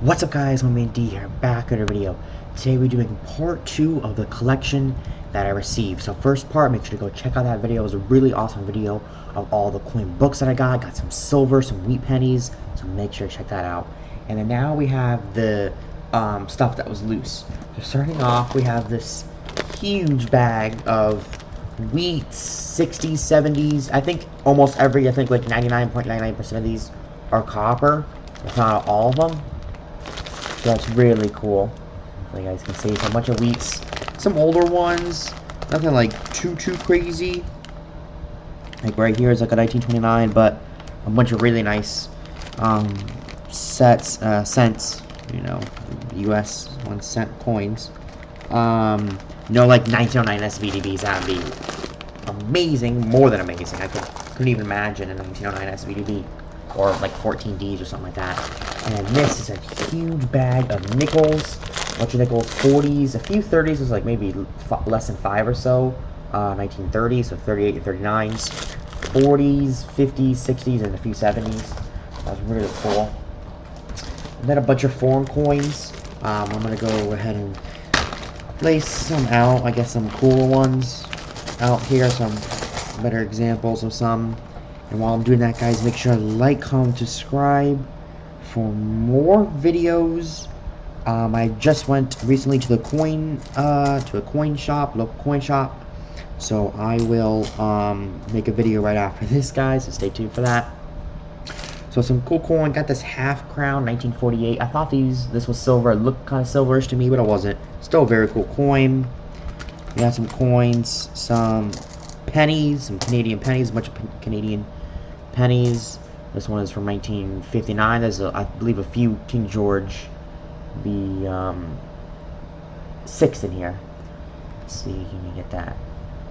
What's up guys, MoneyManD here, back in a video. Today we're doing part 2 of the collection that I received. So first part, make sure to go check out that video. It was a really awesome video of all the coin books that I got some silver, some wheat pennies, so make sure to check that out. And then now we have the stuff that was loose. So starting off, we have this huge bag of wheat, 60s, 70s, I think almost every, like 99.99% of these are copper, if not all of them. So that's really cool. So you guys can see a bunch of wheats, some older ones, nothing like too crazy. Like right here is like a 1929, but a bunch of really nice cents, you know, US 1 cent coins. No, like 1909 SVDBs. That would be amazing, more than amazing. I couldn't even imagine a 1909 SVDB. Or like 14Ds or something like that. And this is a huge bag of nickels, a bunch of nickels, 40s, a few 30s, was like maybe less than 5 or so, 1930s, so 38 and 39s, 40s, 50s, 60s, and a few 70s. That was really cool. And then a bunch of foreign coins. I'm gonna go ahead and lay some out, I guess some cooler ones out here, some better examples of some. And while I'm doing that, guys, make sure to like, comment, subscribe for more videos. I just went recently to the local coin shop, so I will make a video right after this, guys. So stay tuned for that. So some cool coin. Got this half crown, 1948. I thought this was silver. It looked kind of silverish to me, but it wasn't. Still a very cool coin. We got some coins, some pennies, some Canadian pennies, a bunch of Canadian pennies. This one is from 1959. There's, I believe, a few King George the 6th in here. Let's see, can we get that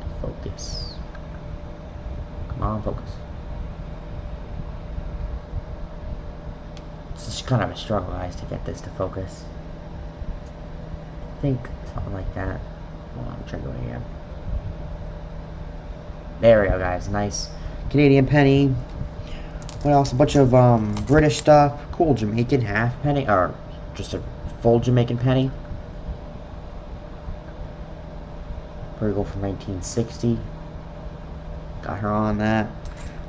to focus? Come on, focus. It's just kind of a struggle, guys, to get this to focus. I think something like that. Hold on, try to go again. There we go, guys. Nice Canadian penny. What else? A bunch of British stuff. Cool Jamaican half penny, or just a full Jamaican penny. Pretty cool from 1960. Got her on that.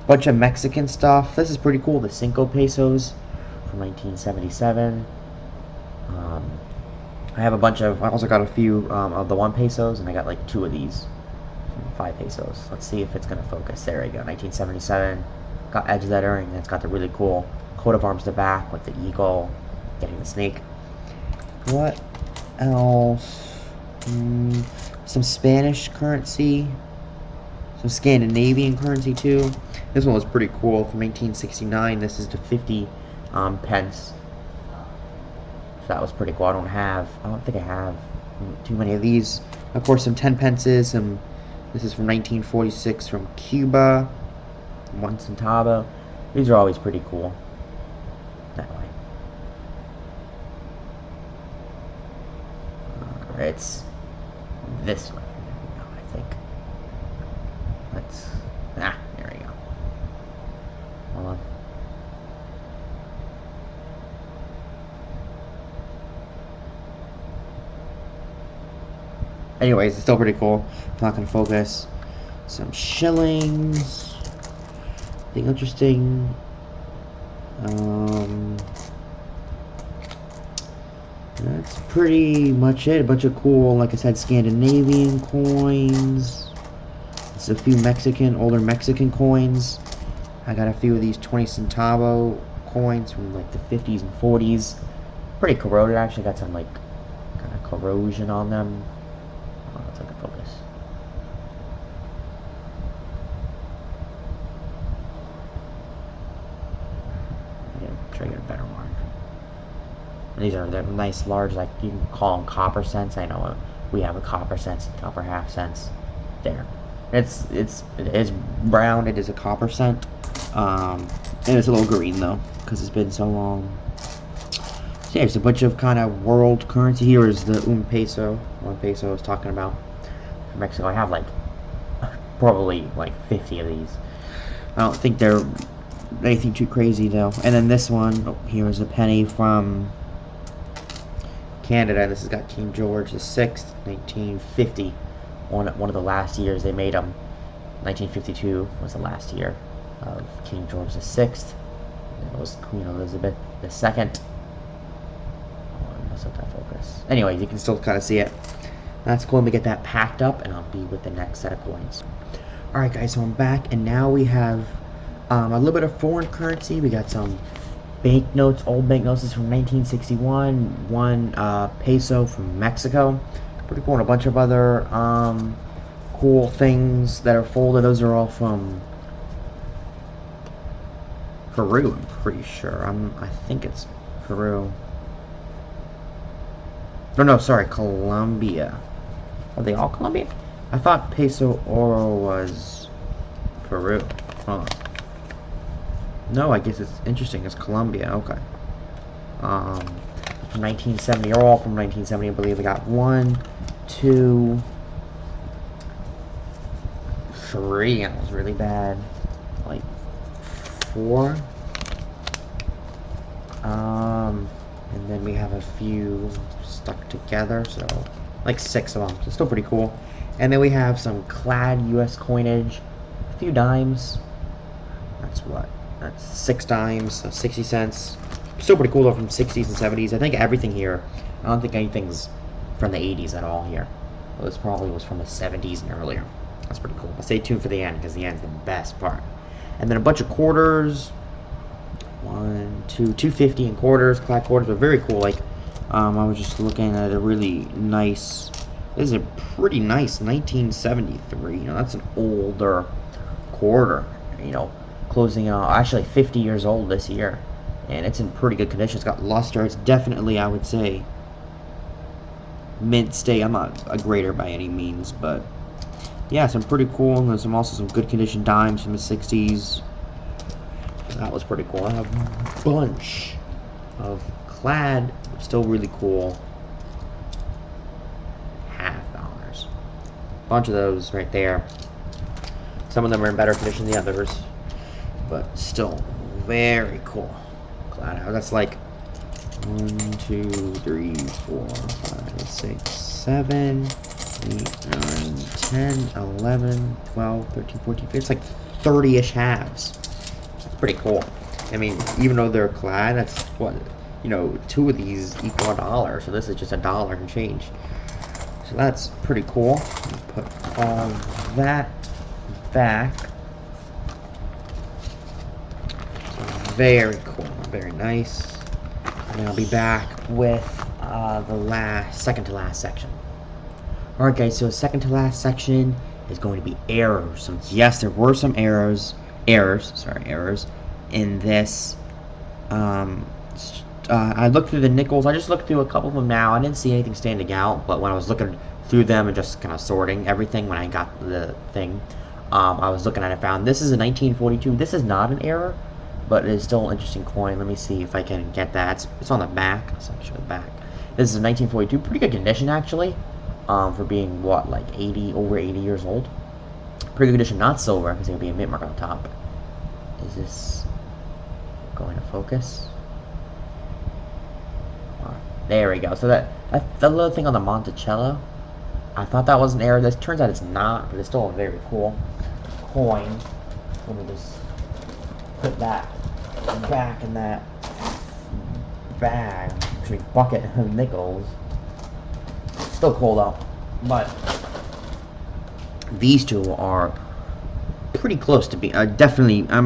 Bunch of Mexican stuff. This is pretty cool. The Cinco pesos from 1977. I have a bunch of. I also got a few of the 1 pesos, and I got like 2 of these. 5 pesos. Let's see if it's gonna focus. There we go. 1977. Got edge lettering. It's got the really cool coat of arms in the back with the eagle, getting the snake. What else? Some Spanish currency, some Scandinavian currency too. This one was pretty cool from 1869. This is the 50 pence. So that was pretty cool. I don't think I have too many of these. Of course, some 10 pences. This is from 1946 from Cuba. 1 centavo. These are always pretty cool. That way. It's this way. I think. There we go. Hold on. Anyways, it's still pretty cool. I'm not gonna focus. Some shillings. Nothing interesting. That's pretty much it. A bunch of cool, like I said, Scandinavian coins. There's a few older Mexican coins. I got a few of these 20 centavo coins from like the 50s and 40s. Pretty corroded, actually. Got some like kind of corrosion on them. Let's look at focus. Try to get a better mark. These are nice, large, like you can call them copper cents. I know we have a copper cents, copper half cents. There, it is brown. It is a copper cent, and it's a little green though because it's been so long. So yeah, there's a bunch of kind of world currency. Here is the 1 peso. 1 peso I was talking about from Mexico. I have like probably like 50 of these. I don't think they're anything too crazy though. And then this one, oh, here is a penny from Canada. This has got King George VI, 1950. One of the last years they made them. 1952 was the last year of King George VI. It was Queen Elizabeth II. Oh, mess up that focus. Anyway, you can still kind of see it. That's cool. Let me get that packed up, and I'll be with the next set of coins. Alright guys, so I'm back, and now we have a little bit of foreign currency. We got some banknotes, old banknotes. This is from 1961. One peso from Mexico. Pretty cool. And a bunch of other cool things that are folded. Those are all from Peru, I'm pretty sure. I think it's Peru. No, sorry, Colombia. Are they all Colombian? I thought peso oro was Peru. Huh. No, I guess it's interesting. It's Colombia. Okay. From 1970. They're all from 1970, I believe. We got 1, 2, 3. That was really bad. Like 4. And then we have a few stuck together, so like 6 of them. So still pretty cool. And then we have some clad U.S. coinage, a few dimes. That's what? That's 6 dimes, so 60 cents. Still pretty cool though, from 60s and 70s. I think everything here, I don't think anything's from the 80s at all here. Well, this probably was from the 70s and earlier. That's pretty cool. But stay tuned for the end, because the end's the best part. And then a bunch of quarters. 1, 2, 250 in quarters, clad quarters, but very cool. Like, I was just looking at a really nice. This is a pretty nice 1973. You know, that's an older quarter. You know, closing out actually 50 years old this year, and it's in pretty good condition. It's got luster. It's definitely, I would say, mint state. I'm not a grader by any means, but yeah, some pretty cool. And there's also some good condition dimes from the 60s. That was pretty cool. I have a bunch of clad, still really cool $50. Bunch of those right there. Some of them are in better condition than the others, but still very cool. Clad. That's like 1, 2, 3, 4, 5, 6, 7, 8, 9, 10, 11, 12, 13, 14, 15. It's like 30-ish halves. That's pretty cool. I mean, even though they're clad, that's what, you know, 2 of these equal $1, so this is just $1 and change. So that's pretty cool. Put all that back. So very cool, very nice. And I'll be back with the second to last section. Alright guys, so second to last section is going to be errors. So yes, there were some errors in this. I looked through the nickels. I just looked through a couple of them now. I didn't see anything standing out, but when I was looking through them and just kind of sorting everything when I got the thing, I was looking at it, found this is a 1942. This is not an error, but it is still an interesting coin. Let me see if I can get that. It's on the back. Let's show the back. This is a 1942. Pretty good condition, actually, for being, what, like over 80 years old. Pretty good condition, not silver, because there'll be a mint mark on the top. Is this going to focus? There we go. So that little thing on the Monticello, I thought that was an error. This turns out it's not, but it's still a very cool coin. Let me just put that back in that bag, actually bucket of nickels. Still cool though, but these two are pretty close to being. Definitely, I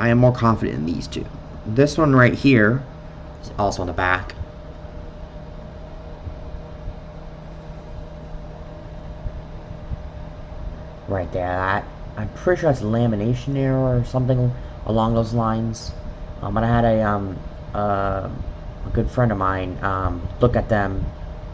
am more confident in these two. This one right here is also on the back. Right there, I'm pretty sure that's a lamination error or something along those lines. But I had a good friend of mine look at them,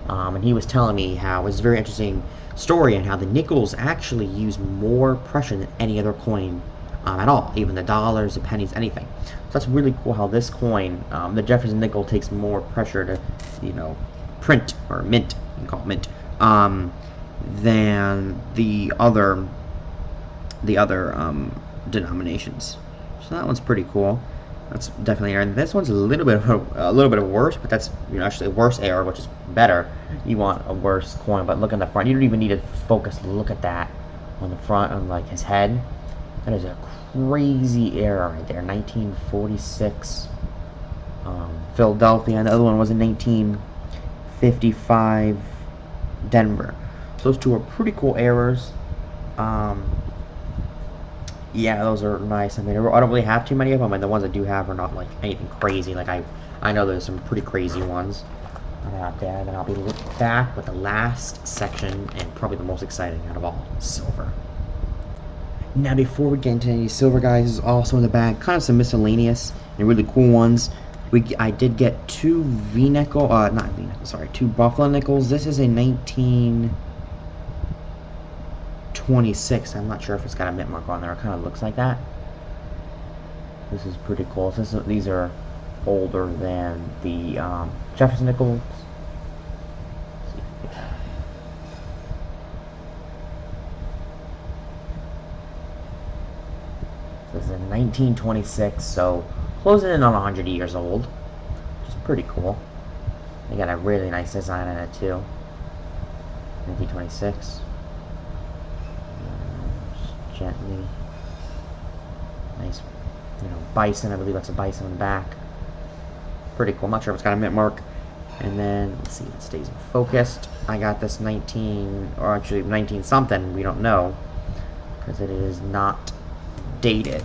and he was telling me how it was a very interesting story and how the nickels actually use more pressure than any other coin at all, even the dollars, the pennies, anything. So that's really cool how this coin, the Jefferson nickel, takes more pressure to, you know, print or mint. You can call it mint. Than the other denominations. So that one's pretty cool. That's definitely, and this one's a little bit of worse, but that's, you know, actually a worse error, which is better. You want a worse coin, but look in the front. You don't even need to focus. Look at that on the front, on like his head. That is a crazy error right there. 1946, Philadelphia, and the other one was in 1955, Denver. So those two are pretty cool errors. Yeah, those are nice. I mean, I don't really have too many of them, and the ones I do have are not like anything crazy. Like I know there's some pretty crazy ones out there. Then I'll be back with the last section and probably the most exciting out of all, silver. Now, before we get into any silver, guys, is also in the bag kind of some miscellaneous and really cool ones. I did get two V-nickel, not V-nickel, sorry, two Buffalo nickels. This is a 1926. I'm not sure if it's got a mint mark on there. It kind of looks like that. This is pretty cool. These are older than the Jefferson nickels. This is in 1926, so closing in on 100 years old, which is pretty cool. They got a really nice design on it too. 1926. Just gently, nice, you know, bison. I believe that's a bison in the back. Pretty cool. I'm not sure if it's got a mint mark. And then let's see if it stays focused. I got this 19 something. We don't know because it is not dated.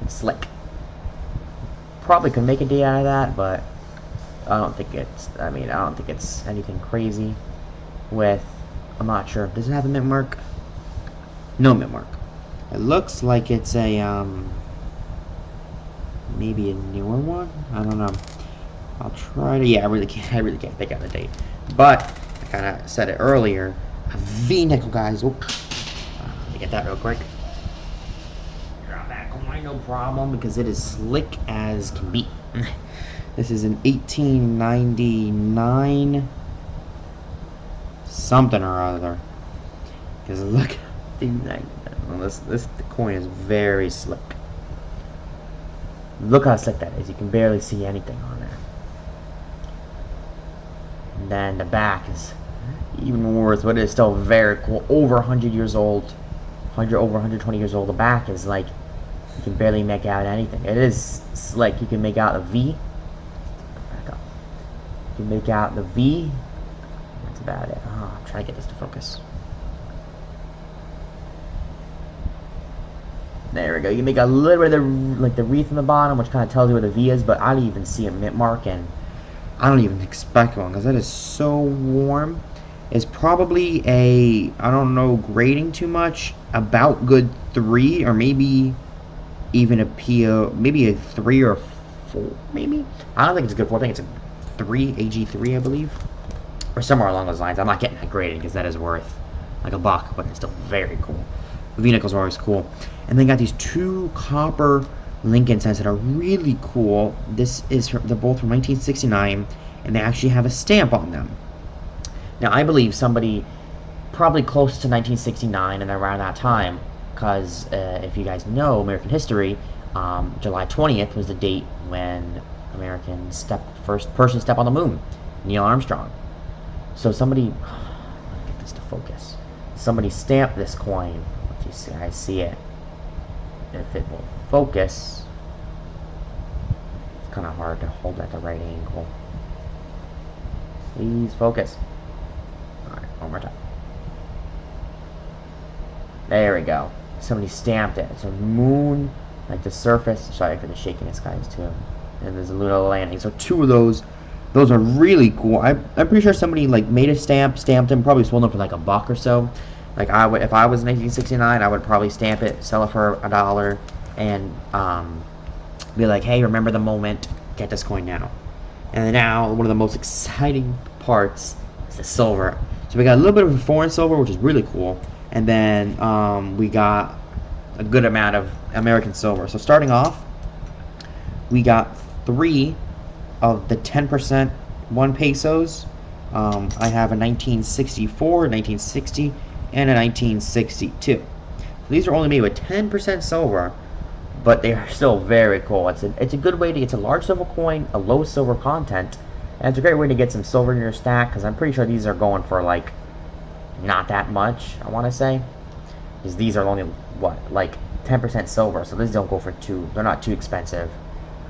It's slick. Probably could make a date out of that, but I don't think it's. I don't think it's anything crazy. I'm not sure. Does it have a mint mark? No mint mark. It looks like it's a maybe a newer one. I don't know. I'll try to. Yeah, I really can't pick out the date. But I kind of said it earlier. A V-nickel, guys. Let me get that real quick. No problem, because it is slick as can be. This is an 1899 something or other. Because look, this coin is very slick. Look how slick that is. You can barely see anything on there. And then the back is even worse, but it's still very cool. Over 100 years old, over 120 years old. The back is like, you can barely make out anything. It is slick. You can make out a V. Back up. You can make out the V. That's about it. Oh, I'm trying to get this to focus. There we go. You can make a little bit of the wreath in the bottom, which kind of tells you where the V is, but I don't even see a mint mark, and I don't even expect one because that is so warm. It's probably a, I don't know, grading too much, about good 3, or maybe even a PO, maybe a 3 or 4, maybe. I don't think it's a good 4. I think it's a 3, AG3, I believe, or somewhere along those lines. I'm not getting that graded because that is worth like $1, but it's still very cool. V-nickels are always cool. And they got these 2 copper Lincoln cents that are really cool. They're both from 1969, and they actually have a stamp on them. Now, I believe somebody probably close to 1969 and around that time, because if you guys know American history, July 20th was the date when first person stepped on the moon, Neil Armstrong. So somebody, let me get this to focus. Somebody stamped this coin. Let you see, I see it. If it will focus, it's kind of hard to hold at the right angle. Please focus. Alright, one more time. There we go. Somebody stamped it. So moon, like the surface. Sorry for the shakiness, guys, too. And there's a lunar landing. So 2 of those are really cool. I'm pretty sure somebody like made a stamp, stamped them, probably sold them for like $1 or so. Like I would, if I was in 1969, I would probably stamp it, sell it for $1, and be like, hey, remember the moment, get this coin now. And now, one of the most exciting parts is the silver. So we got a little bit of foreign silver, which is really cool, and then we got a good amount of American silver. So starting off, we got 3 of the 10% 1 pesos. I have a 1964, 1960, and a 1962. These are only made with 10% silver, but they are still very cool. It's a good way to get a large silver coin, a low silver content, and it's a great way to get some silver in your stack, because I'm pretty sure these are going for like not that much, I want to say, because these are only what, like 10% silver, so these don't go for they're not too expensive.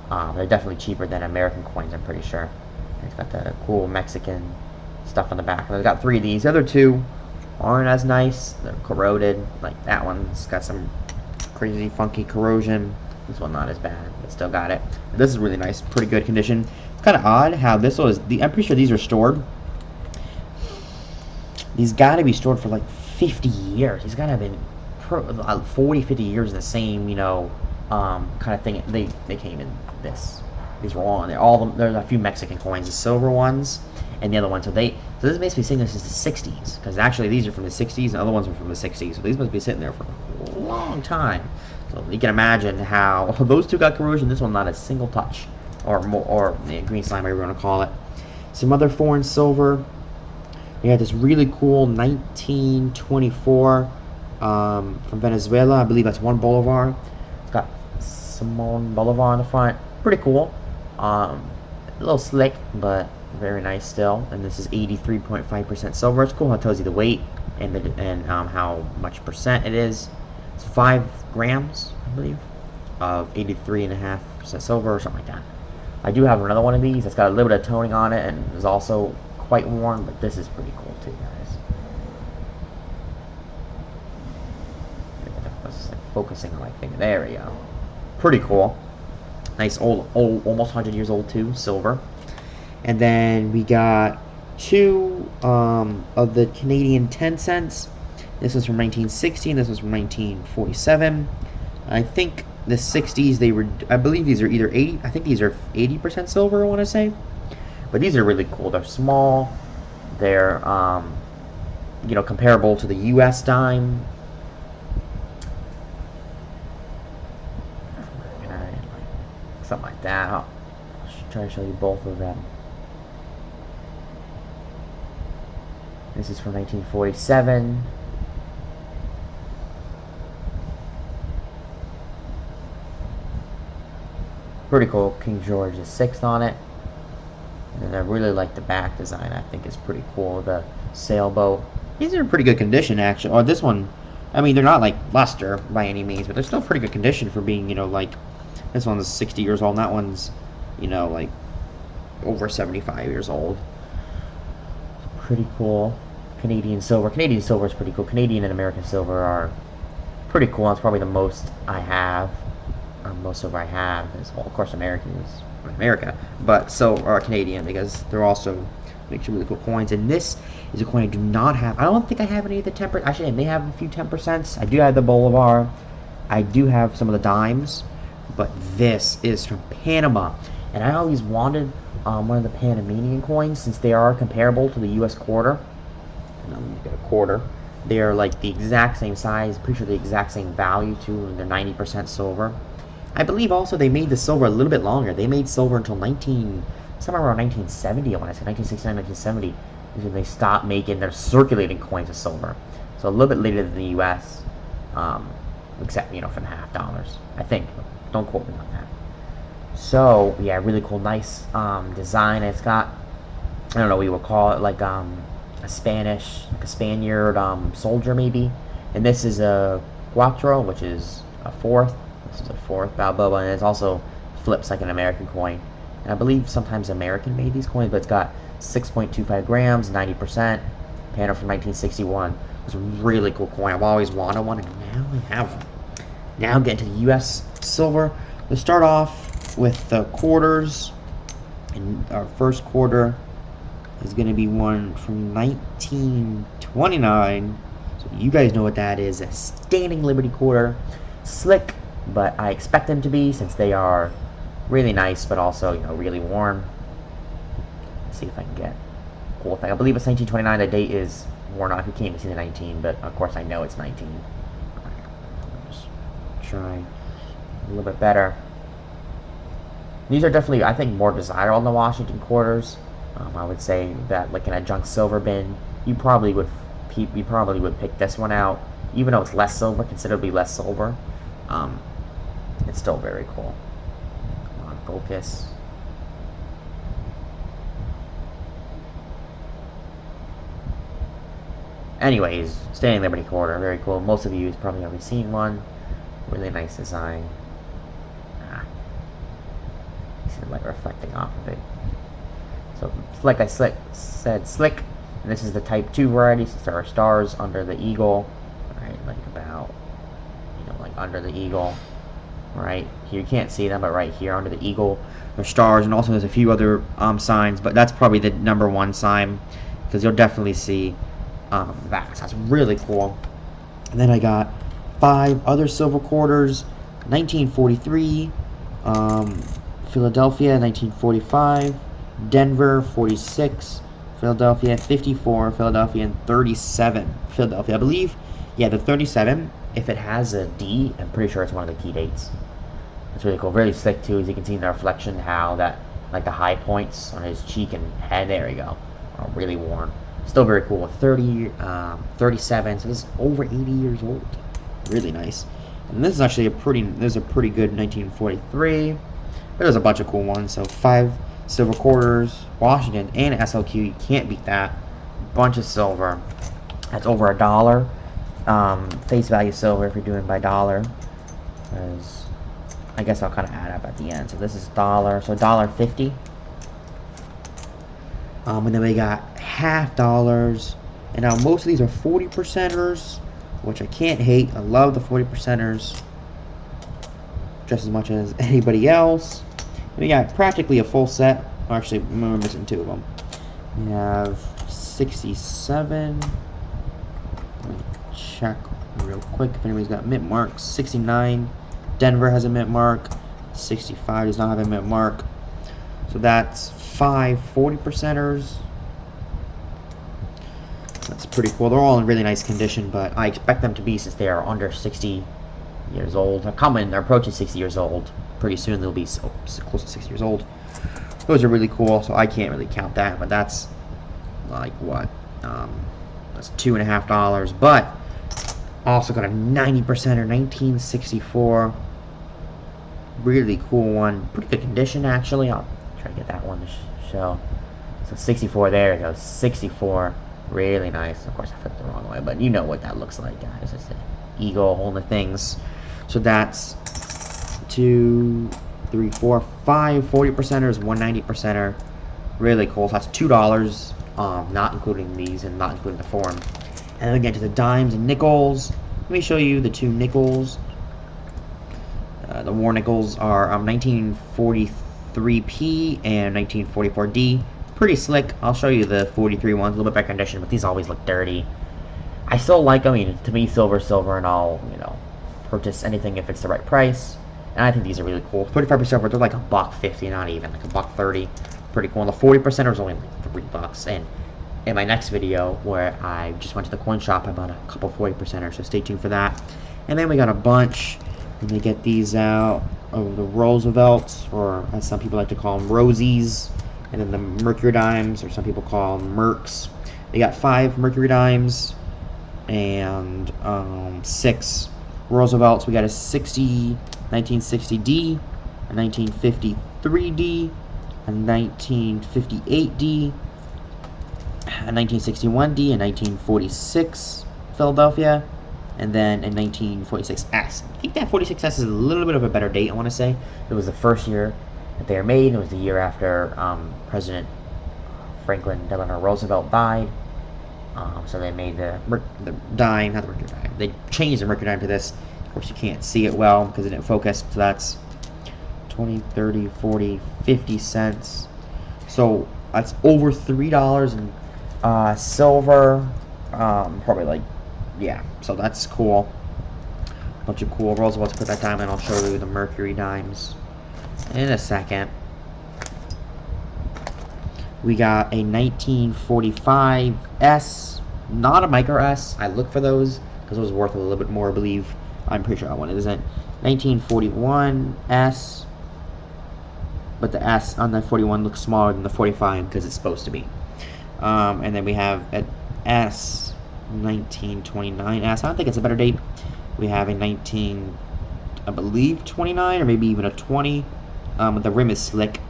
They're definitely cheaper than American coins, I'm pretty sure. It's got the cool Mexican stuff on the back. I've got 3 of these. The other 2 aren't as nice. They're corroded. Like that one's got some crazy funky corrosion. This one not as bad, but still got it. This is really nice, pretty good condition. It's kind of odd how this was. I'm pretty sure these are stored. These got to be stored for like 50 years. These got to have been 40, 50 years in the same, kind of thing. They came in this. These were all in there. All of them. There's a few Mexican coins, the silver ones, and the other ones. So this must be sitting there since the 60s, because actually these are from the 60s, and the other ones are from the 60s. So these must be sitting there for a long time. So you can imagine how those 2 got corrosion. This one not a single touch, or green slime, whatever you want to call it. Some other foreign silver. We got this really cool 1924 from Venezuela. I believe that's 1 Bolivar. It's got Simon Bolivar on the front. Pretty cool. A little slick, but very nice still. And this is 83.5% silver. It's cool how it tells you the weight and how much percent it is. It's 5 grams, I believe, of 83.5% silver or something like that. I do have another one of these that's got a little bit of toning on it and is also quite worn, but this is pretty cool too, guys. It's like focusing on my finger. There we go. Pretty cool. Nice old, almost 100 years old too, silver. And then we got 2 of the Canadian 10 cents. This was from 1960, and this was from 1947. I think the 60s, I believe these are either 80, I think these are 80% silver, I want to say. But these are really cool. They're small. They're, comparable to the U.S. dime. Something like that. I'll try to show you both of them. This is from 1947. Pretty cool. King George VI on it. And I really like the back design. I think it's pretty cool. The sailboat. These are in pretty good condition, actually. Or this one, I mean, they're not like luster by any means, but they're still pretty good condition for being, like, this one's 60 years old, and that one's, like, over 75 years old. Pretty cool. Canadian silver. Canadian silver is pretty cool. Canadian and American silver are pretty cool. That's probably the most I have. Most silver I have is, well, of course, American is America, but so are Canadian, because they're also make some really cool coins. And this is a coin I do not have. I don't think I have any of the 10%. Actually, I may have a few 10%. I do have the Bolivar. I do have some of the dimes, but this is from Panama, and I always wanted one of the Panamanian coins, since they are comparable to the U.S. quarter. And I'm gonna get a quarter. They are like the exact same size, pretty sure the exact same value too, and they're 90% silver. I believe also they made the silver a little bit longer. They made silver until somewhere around 1970, I want to say, 1969, 1970, is when they stopped making their circulating coins of silver. So a little bit later than the U.S., except, for the $50, I think. Don't quote me on that. So, yeah, really cool, nice design. It's got, I don't know what you would call it, like a Spaniard soldier, maybe. And this is a Cuatro, which is a 4th. This is a 4th Balboa, and it also flips like an American coin. And I believe sometimes American made these coins, but it's got 6.25 grams, 90%. Panama from 1961. It's a really cool coin. I've always wanted one, and now I have one. Now get into the U.S. silver. We'll start off with the quarters. And our first quarter is going to be one from 1929. So you guys know what that is. A standing Liberty quarter. Slick, but I expect them to be, since they are really nice, but also, really worn. Let's see if I can get a cool thing. I believe it's 1929. The date is worn off. You can't even see the 19, but of course I know it's 19. Just try a little bit better. These are definitely, I think, more desirable than the Washington quarters. I would say that, like in a junk silver bin, you probably would pick this one out, even though it's less silver, considerably less silver. it's still very cool. Come on, focus. Anyways, Standing Liberty Quarter, very cool. Most of you have probably already seen one. Really nice design. You see the light reflecting off of it. So, like I said, slick. And this is the Type 2 variety, since there are stars under the eagle. Right, like about, like under the eagle. Right, here you can't see them, but right here under the eagle, there's stars, and also there's a few other signs, but that's probably the #1 sign, because you'll definitely see that. So that's really cool. And then I got 5 other silver quarters. 1943, Philadelphia. 1945, Denver. 46, Philadelphia. 54, Philadelphia. And 37, Philadelphia. I believe, yeah, the 37, if it has a D, I'm pretty sure it's one of the key dates. It's really cool. Really slick too, as you can see in the reflection, how that, like the high points on his cheek and head, there you go, are really worn. Still very cool. 37, so this is over 80 years old. Really nice. And this is actually this is a pretty good 1943. But there's a bunch of cool ones. So 5 silver quarters, Washington, and SLQ. You can't beat that. Bunch of silver. That's over $1. Face value silver if you're doing by dollar. Because I guess I'll kind of add up at the end. So this is $1, so $1.50. And then we got $half. And now most of these are 40%ers, which I can't hate. I love the 40%ers just as much as anybody else. And we got practically a full set. Actually, we're missing 2 of them. We have 67. Let me check real quick if anybody's got mint marks. 69. Denver has a mint mark. 65 does not have a mint mark. So that's 5 40%ers. That's pretty cool. They're all in really nice condition, but I expect them to be, since they are under 60 years old. They're approaching 60 years old. Pretty soon they'll be so close to 60 years old. Those are really cool, so I can't really count that, but that's like what? That's $2.50. But also got a 90%er, 1964. Really cool one. Pretty good condition, actually. I'll try to get that one to show. So 64, there it goes. 64. Really nice. Of course, I flipped the wrong way, but you know what that looks like, guys. It's the eagle, all the things. So that's 2, 3, 4, 5 40%ers, 1 90%er. Really cool. So that's $2, not including these and not including the form. And then we get to the dimes and nickels. Let me show you the 2 nickels. The war nickels are 1943P and 1944D. Pretty slick. I'll show you the 43 ones, a little bit better condition, but these always look dirty. I still like them. I mean, to me, silver, and I'll, purchase anything if it's the right price. And I think these are really cool. 35% silver, they're like $1.50, not even, like $1.30. Pretty cool. And the 40% is only like $3. And in my next video, where I just went to the coin shop, I bought a couple 40%ers, so stay tuned for that. And then we got a bunch. Let me get these out of the Roosevelts, or as some people like to call them, Rosies. And then the Mercury dimes, or some people call them Mercs. They got 5 Mercury dimes and 6 Roosevelts. We got a 1960D, a 1953D, a 1958D, a 1961D, a 1946 Philadelphia, and then a 1946S. I think that 46S is a little bit of a better date, I want to say. It was the first year that they were made. It was the year after President Franklin Delano Roosevelt died. So they made the dime, not the Mercury dime. They changed the Mercury dime to this. Of course, you can't see it well because it didn't focus. So that's 20, 30, 40, 50 cents. So that's over $3 in silver. Probably like, yeah. So that's cool. Bunch of cool Roosevelts. Put that dime in. I'll show you the Mercury dimes in a second. We got a 1945S, not a micro S. I looked for those because it was worth a little bit more, I believe. I'm pretty sure that one isn't. 1941S, but the S on the 41 looks smaller than the 45 because it's supposed to be. And then we have an S, 1929S. I don't think it's a better date. We have a I believe 29 or maybe even a 20. The rim is slick.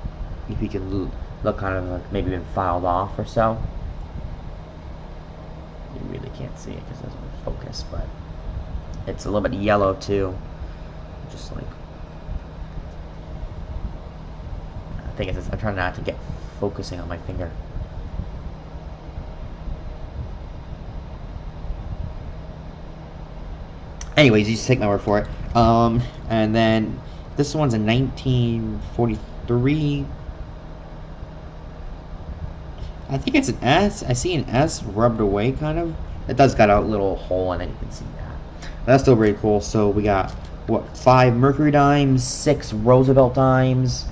If you can look kind of like maybe been filed off or so. You really can't see it because it doesn't focus, but it's a little bit yellow too. Just like, I think it's, I'm trying not to get focusing on my finger. Anyways, you just take my word for it. And then this one's a 1943. I think it's an S. I see an S rubbed away, kind of. It does got a little hole in it. You can see that. But that's still very cool. So we got what, 5 Mercury dimes, 6 Roosevelt dimes,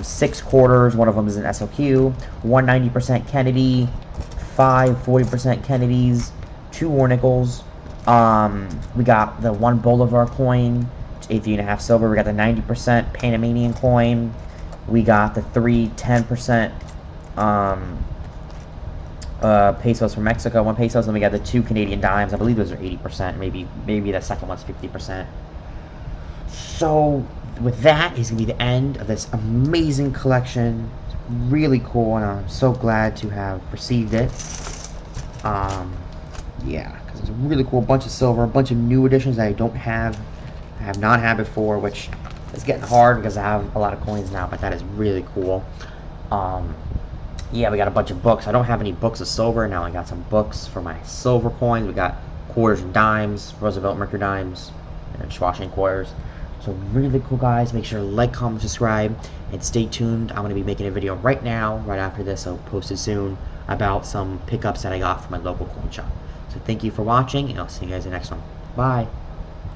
6 quarters. One of them is an SOQ. 190% Kennedy, 5 40% Kennedys, 2 war nickels. We got the 1 Bolivar coin, 83.5 silver. We got the 90% Panamanian coin. We got the 3 10% pesos from Mexico, 1 pesos, and we got the 2 Canadian dimes. I believe those are 80%. Maybe the second one's 50%. So with that is gonna be the end of this amazing collection. It's really cool, and I'm so glad to have received it. Yeah, because it's a really cool bunch of silver, a bunch of new additions that I have not had before, which is getting hard because I have a lot of coins now, but that is really cool. Yeah, we got a bunch of books. I don't have any books of silver. Now I got some books for my silver coins. We got quarters and dimes, Roosevelt Mercury dimes, and Schwashing quarters. So really cool, guys. Make sure to like, comment, subscribe, and stay tuned. I'm going to be making a video right now, right after this, so posted soon, about some pickups that I got from my local coin shop. So thank you for watching, and I'll see you guys in the next one. Bye.